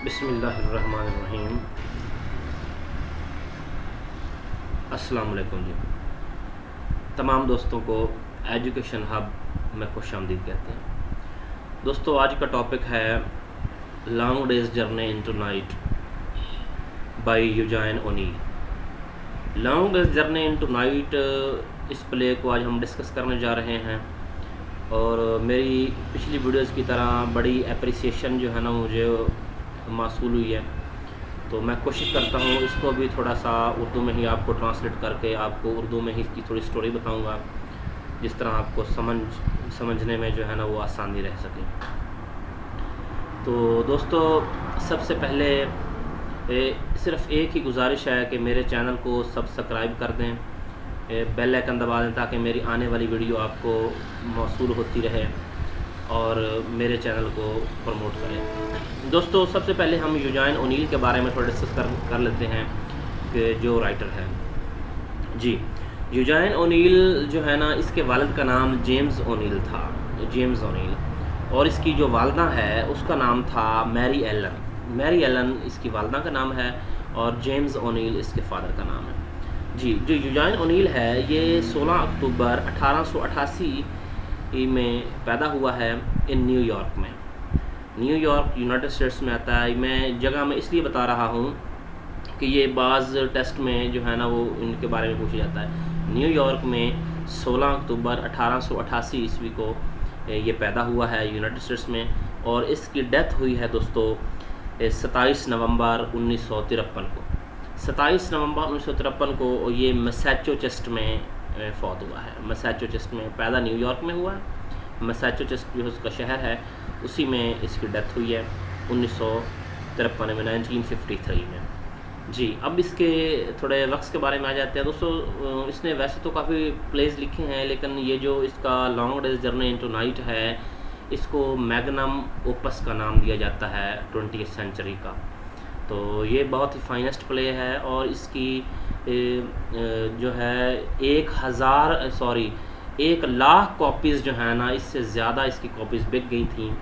बिस्मिल्लाहिर्रहमानिर्रहीम। अस्सलाम वालेकुम जी। तमाम दोस्तों को एजुकेशन हब में खुशामदीद कहते हैं। दोस्तों, आज का टॉपिक है long day's journey into night by Eugene O'Neill. Long day's journey into night इस प्ले को आज हम डिस्कस करने जा रहे हैं और मेरी पिछली वीडियोस की तरह बड़ी एप्रिसिएशन जो है ना मुझे मासूल हुई है, तो मैं कोशिश करता हूँ इसको भी थोड़ा सा उर्दू में ही आपको ट्रांसलेट करके आपको उर्दू में ही इसकी थोड़ी स्टोरी बताऊँगा, जिस तरह आपको समझने में जो है ना वो आसानी रह सके। तो दोस्तों, सबसे पहले सिर्फ़ एक ही गुजारिश है कि मेरे चैनल को सब्सक्राइब कर दें, बेल आइकन दबा दें ताकि मेरी आने वाली वीडियो आपको मौसूल होती रहे और मेरे चैनल को प्रमोट करें। दोस्तों, सबसे पहले हम यूजाइन ओनील के बारे में थोड़ा डिस्कस कर लेते हैं कि जो राइटर है जी। यूजाइन ओनील जो है ना, इसके वालिद का नाम जेम्स ओनील था, जेम्स ओनील, और इसकी जो वालदा है उसका नाम था मैरी एलन। मैरी एलन इसकी वालदा का नाम है और जेम्स ओनील इसके फादर का नाम है जी। जो यूजाइन ओनील है ये 16 अक्टूबर 1888 में पैदा हुआ है इन न्यूयॉर्क में। न्यूयॉर्क यूनाइटेड स्टेट्स में आता है। मैं जगह में इसलिए बता रहा हूँ कि ये बाज़ टेस्ट में जो है ना वो इनके बारे में पूछा जाता है। न्यूयॉर्क में 16 अक्टूबर 1888 ईस्वी को ये पैदा हुआ है यूनाइटेड स्टेट्स में, और इसकी डेथ हुई है दोस्तों 27 नवंबर 1953 को। 27 नवंबर 1953 को ये मैसाचुसेट्स में फौत हुआ है। मैसाचुसेट्स में पैदा न्यूयॉर्क में हुआ है। मैसाचुसेट्स जो उसका शहर है उसी में इसकी डेथ हुई है 1953 में, 1953 में जी। अब इसके थोड़े वक्स के बारे में आ जाते हैं दोस्तों। इसने वैसे तो काफ़ी प्लेस लिखे हैं, लेकिन ये जो इसका long day's journey into night है इसको मैग्नम ओपस का नाम दिया जाता है 20वीं सेंचुरी का। तो ये बहुत ही फाइनेस्ट प्ले है और इसकी जो है 1,00,000 कॉपीज़ जो है ना, इससे ज़्यादा इसकी कॉपीज़ बिक गई थी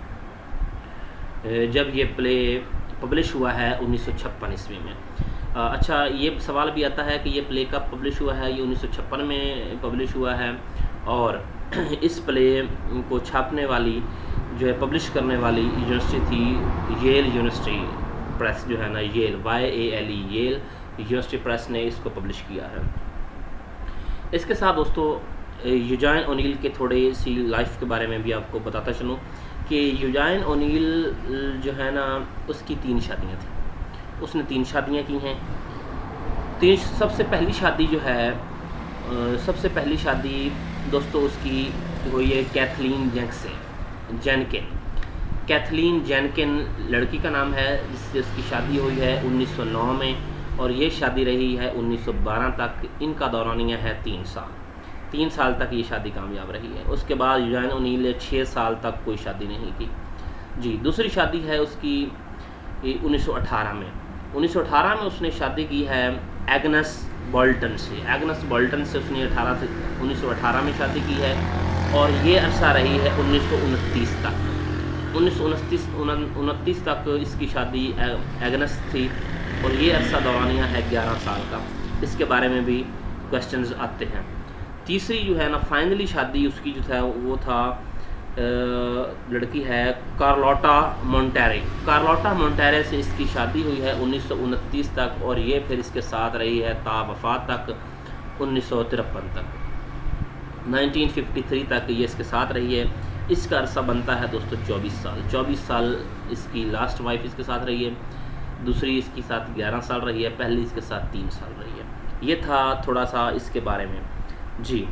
जब ये प्ले पब्लिश हुआ है 1956 ईस्वी में। अच्छा, ये सवाल भी आता है कि ये प्ले कब पब्लिश हुआ है। ये 1956 में पब्लिश हुआ है और इस प्ले को छापने वाली जो है, पब्लिश करने वाली यूनिवर्सिटी थी येल यूनिवर्सिटी प्रेस जो है ना, Yale YALE Yale university press ने इसको पब्लिश किया है। इसके साथ दोस्तों यूजाइन ओनील के थोड़े सी लाइफ के बारे में भी आपको बताता चलूँ कि यूजाइन ओनील जो है ना उसकी 3 शादियाँ थी। उसने 3 शादियाँ की हैं। सबसे पहली शादी जो है, सबसे पहली शादी दोस्तों उसकी हुई है कैथलीन जेनकिन। कैथलीन जेनकिन लड़की का नाम है, जिससे उसकी शादी हुई है 1909 में और ये शादी रही है 1912 तक। इनका दौरानिया है 3 साल। 3 साल तक ये शादी कामयाब रही है। उसके बाद यूजाइन ओनील ने 6 साल तक कोई शादी नहीं की जी। दूसरी शादी है उसकी 1918 में। 1918 में उसने शादी की है एग्नेस बोल्टन से। एग्नेस बोल्टन से उसने 1918 में शादी की है और ये अरसा रही है 1929 तक। 1929 तक इसकी शादी एग्नेस थी और ये अरसा दौरानिया है 11 साल का। इसके बारे में भी क्वेश्चंस आते हैं। तीसरी जो है ना फाइनली शादी उसकी जो था वो था लड़की है कार्लोटा मोंटेरे। कार्लोटा मोंटेरे से इसकी शादी हुई है 1929 तक और ये फिर इसके साथ रही है ता वफ़ात तक 1953 तक। 1953 तक ये इसके साथ रही है। इसका अरसा बनता है दोस्तों 24 साल। 24 साल इसकी लास्ट वाइफ इसके साथ रही है। दूसरी इसके साथ 11 साल रही है। पहली इसके साथ 3 साल रही है। ये था थोड़ा सा इसके बारे में जी।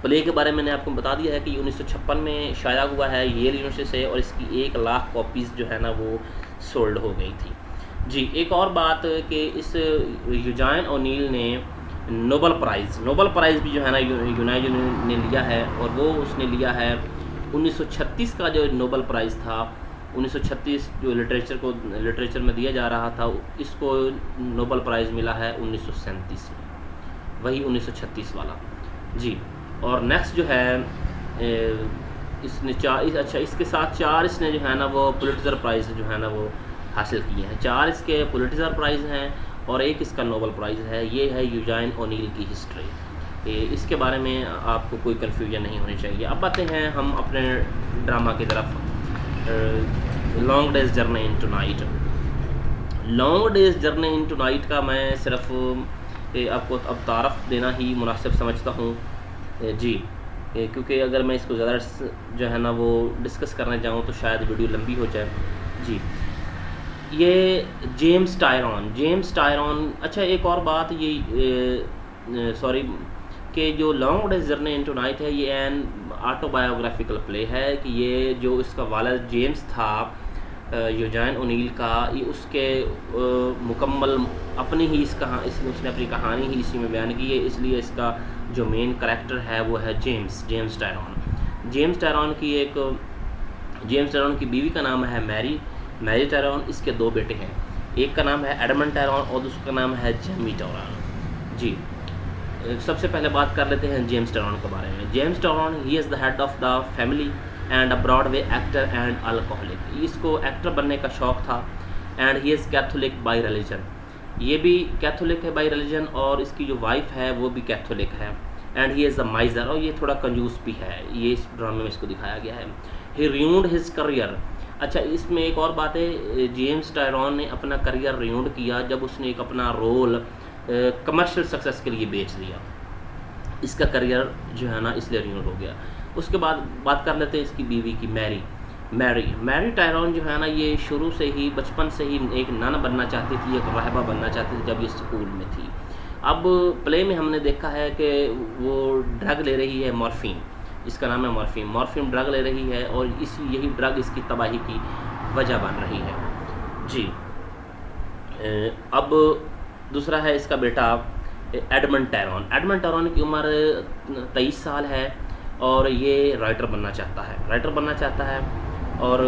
प्ले के बारे में मैंने आपको बता दिया है कि 1956 में शाया हुआ है येल यूनिवर्सिटी से और इसकी 1,00,000 कॉपीज़ जो है ना वो सोल्ड हो गई थी जी। एक और बात कि इस यूजाइन ओनील ने नोबल प्राइज़ भी जो है ना यूनाइटेड ने लिया है और वो उसने लिया है 1936 का जो नोबल प्राइज़ था। 1936 जो लिटरेचर में दिया जा रहा था, इसको नोबल प्राइज़ मिला है 1937 में, वही 1936 वाला जी। और नेक्स्ट जो है इसने 4 अच्छा इसके साथ 4 इसने जो है ना वो पुलिट्ज़र प्राइज़ जो है ना वो हासिल किए हैं। 4 इसके पुलिट्ज़र प्राइज़ हैं और 1 इसका नोबेल प्राइज़ है। ये है यूजाइन ओनील की हिस्ट्री। इसके बारे में आपको कोई कन्फ्यूजन नहीं होनी चाहिए। अब आते हैं हम अपने ड्रामा की तरफ, long day's journey into night. Long day's journey into night का मैं सिर्फ आपको अब तारफ़ देना ही मुनासिब समझता हूँ जी, क्योंकि अगर मैं इसको ज़्यादा जो है ना वो डिस्कस करने जाऊँ तो शायद वीडियो लंबी हो जाए जी। ये जेम्स टायरॉन। अच्छा, एक और बात, ये सॉरी कि जो long day's journey into night है ये एन ऑटोबायोग्राफिकल प्ले है कि ये जो इसका वालिद जेम्स था यूजाइन ओनील का, ये उसके मुकम्मल अपनी ही उसने अपनी कहानी ही इसी में बयान की है। इसलिए इसका जो मेन करैक्टर है वो है जेम्स टायरॉन की बीवी का नाम है मैरी टायरॉन। इसके 2 बेटे हैं, एक का नाम है एडमंड टायरॉन और दूसरे का नाम है जेमी टायरॉन जी। सबसे पहले बात कर लेते हैं जेम्स टायरॉन के बारे में। James Tyrone he is the head of the family and a Broadway actor and alcoholic. इसको एक्टर बनने का शौक़ था and he is Catholic by religion. ये भी कैथोलिक है बाई रिलीजन और इसकी जो वाइफ है वो भी कैथोलिक है। एंड ही इज़ अ माइजर, और ये थोड़ा कंजूस भी है, ये इस ड्रामे में इसको दिखाया गया है। ही रियून्ड हिज करियर। अच्छा, इसमें एक और बात है, जेम्स टायरॉन ने अपना करियर रियून्ड किया जब उसने एक अपना रोल कमर्शियल सक्सेस के लिए बेच दिया। इसका करियर जो है ना इसलिए रियून्ड हो गया। उसके बाद बात कर लेते हैं इसकी बीवी की, मैरी टायरॉन जो है ना ये शुरू से ही बचपन से ही एक नन बनना चाहती थी, एक राहिबा बनना चाहती थी जब ये स्कूल में थी। अब प्ले में हमने देखा है कि वो ड्रग ले रही है, मॉर्फिन, इसका नाम है मॉर्फिन ड्रग ले रही है और यही ड्रग इसकी तबाही की वजह बन रही है जी। अब दूसरा है इसका बेटा एडमंड टायरॉन की उम्र 23 साल है और ये राइटर बनना चाहता है और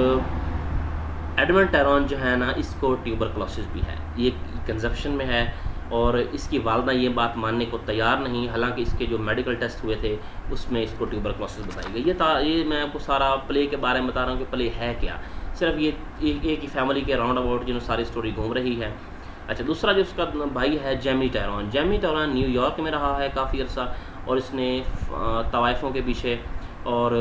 एडमंड टायरॉन जो है ना इसको ट्यूबरकुलोसिस भी है, ये कंजप्शन में है और इसकी वालदा ये बात मानने को तैयार नहीं, हालांकि इसके जो मेडिकल टेस्ट हुए थे उसमें इसको ट्यूबरकुलोसिस बताई गई। ये मैं आपको सारा प्ले के बारे में बता रहा हूँ कि प्ले है क्या, सिर्फ ये एक ही फैमिली के राउंड अबाउट जिन्होंने सारी स्टोरी घूम रही है। अच्छा, दूसरा जो उसका भाई है जेमी टायरॉन न्यूयॉर्क में रहा है काफ़ी अर्सा और इसने तवाइफ़ों के पीछे और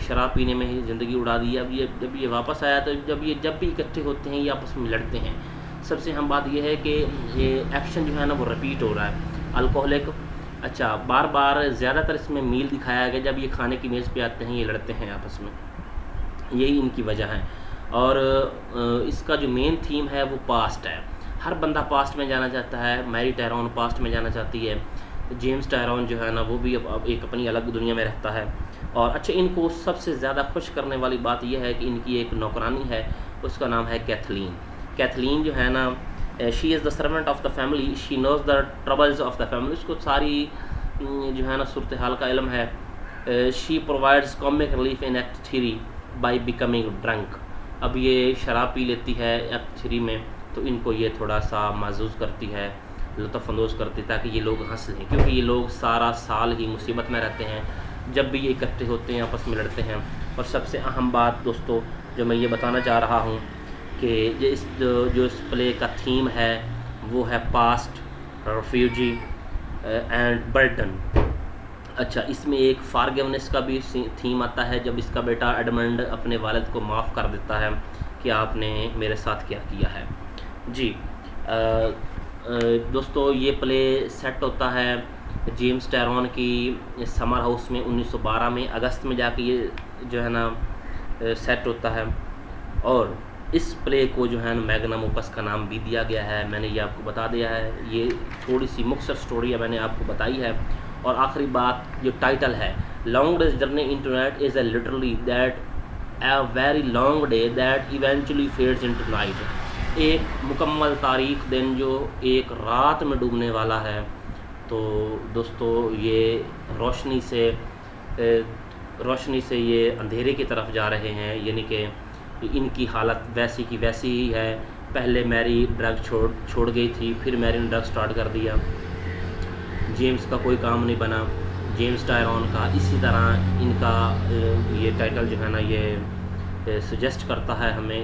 शराब पीने में ही ज़िंदगी उड़ा दी। अब जब ये वापस आया तो जब भी इकट्ठे होते हैं ये आपस में लड़ते हैं। सबसे अहम बात यह है कि ये एक्शन जो है ना वो रिपीट हो रहा है, अल्कोहलिक। अच्छा, बार बार ज़्यादातर इसमें मील दिखाया गया, जब ये खाने की मेज़ पे आते हैं ये लड़ते हैं आपस में, यही इनकी वजह है। और इसका जो मेन थीम है वो पास्ट है, हर बंदा पास्ट में जाना चाहता है। मैरी टायरॉन पास्ट में जाना चाहती है, जेम्स टायरॉन जो है ना वो भी अब एक अपनी अलग दुनिया में रहता है। और अच्छा, इनको सबसे ज़्यादा खुश करने वाली बात यह है कि इनकी एक नौकरानी है, उसका नाम है कैथलीन जो है ना, she is the servant of the family, she knows the troubles of the family. उसको सारी जो है ना सूरत हाल का इल्म है। She provides comic relief in act 3 by becoming drunk. अब ये शराब पी लेती है एक्ट 3 में, तो इनको ये थोड़ा सा महसूस करती है, लुत्फ़अंदोज़ करती है ताकि ये लोग हंस लें, क्योंकि ये लोग सारा साल ही मुसीबत में रहते हैं, जब भी ये इकट्ठे होते हैं आपस में लड़ते हैं। और सबसे अहम बात दोस्तों जो मैं ये बताना चाह रहा हूँ कि जो इस प्ले का थीम है वो है पास्ट, रेफ्यूजी एंड बर्डन। अच्छा, इसमें एक फारगिवनेस का भी थीम आता है, जब इसका बेटा एडमंड अपने वालिद को माफ़ कर देता है कि आपने मेरे साथ क्या किया है जी। दोस्तों ये प्ले सेट होता है जेम्स टायरॉन की समर हाउस में 1912 में, अगस्त में जाके ये जो है ना सेट होता है। और इस प्ले को जो है ना मैग्नम ओपस का नाम भी दिया गया है, मैंने ये आपको बता दिया है। ये थोड़ी सी मुख्तसर स्टोरी है, मैंने आपको बताई है। और आखिरी बात, जो टाइटल है long day's journey into night is literally that a very long day that eventually fades into night। एक मुकम्मल तारीख दिन जो एक रात में डूबने वाला है। तो दोस्तों ये रोशनी से ये अंधेरे की तरफ जा रहे हैं, यानी कि इनकी हालत वैसी की वैसी ही है। पहले मैरी ड्रग छोड़ गई थी, फिर मैरी ने ड्रग स्टार्ट कर दिया, जेम्स का कोई काम नहीं बना, जेम्स टायरॉन का। इसी तरह इनका ये टाइटल जो है ना ये सजेस्ट करता है हमें